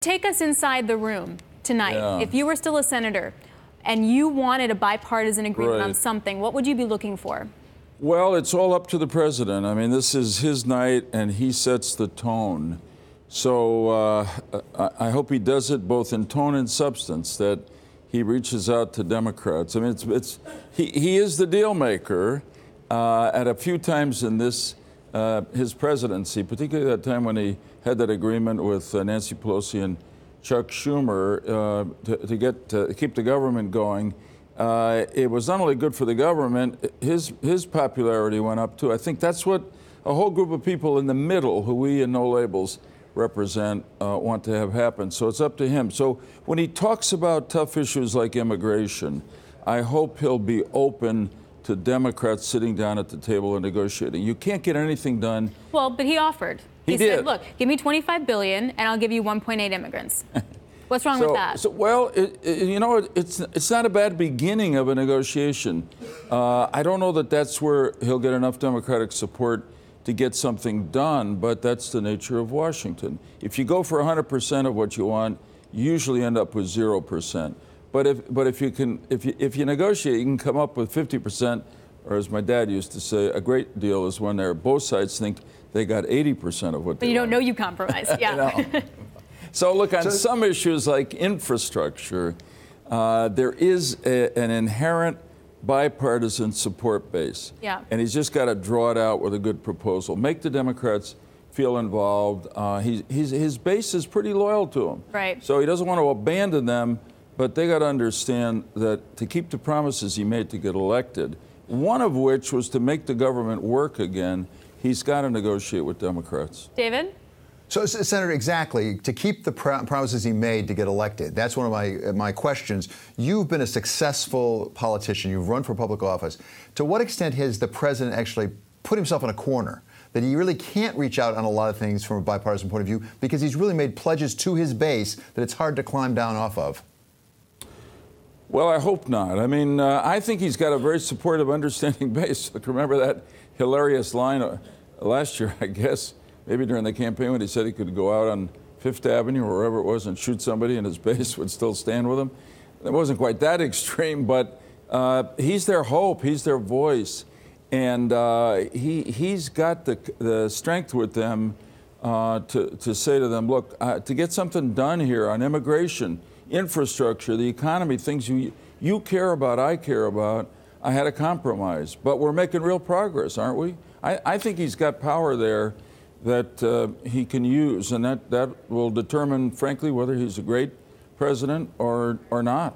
Take us inside the room tonight. Yeah. If you were still a senator and you wanted a bipartisan agreement on Right. something, what would you be looking for? Well, it's all up to the president. I mean, this is his night, and he sets the tone. So I hope he does it both in tone and substance, that he reaches out to Democrats. I mean, he is the deal maker. At a few times in this his presidency, particularly that time when he had that agreement with Nancy Pelosi and Chuck Schumer to keep the government going. It was not only good for the government, his popularity went up too. I think that's what a whole group of people in the middle, who we in No Labels represent, want to have happen. So it's up to him. So when he talks about tough issues like immigration, I hope he'll be open to Democrats sitting down at the table and negotiating. You can't get anything done. Well, but he offered. He did. said, look, give me $25 billion and I'll give you 1.8 immigrants. What's wrong with that? Well, it's not a bad beginning of a negotiation. I don't know that that's where he'll get enough Democratic support to get something done, but that's the nature of Washington. If you go for 100% of what you want, you usually end up with 0%. But if you negotiate, you can come up with 50%, or as my dad used to say, a great deal is when both sides think they got 80% of what they want. But you don't know you compromised. Yeah. So look, on some issues like infrastructure, there is an inherent bipartisan support base. Yeah. And he's just got to draw it out with a good proposal. Make the Democrats feel involved. His base is pretty loyal to him. Right. So he doesn't want to abandon them, but they got to understand that to keep the promises he made to get elected, one of which was to make the government work again, he's got to negotiate with Democrats. David? So, Senator, exactly, to keep the promises he made to get elected, that's one of my questions. You've been a successful politician. You've run for public office. To what extent has the president actually put himself in a corner, that he really can't reach out on a lot of things from a bipartisan point of view because he's really made pledges to his base that it's hard to climb down off of? Well, I hope not. I mean, I think he's got a very supportive, understanding base. Like, remember that hilarious line last year, I guess, maybe during the campaign, when he said he could go out on Fifth Avenue or wherever it was and shoot somebody and his base would still stand with him. It wasn't quite that extreme, but he's their hope, he's their voice. And he's got the strength with them to say to them, look, to get something done here on immigration, infrastructure, the economy, things you care about, I care about, I had a compromise. But we're making real progress, aren't we? I think he's got power there that he can use, and that will determine, frankly, whether he's a great president or not.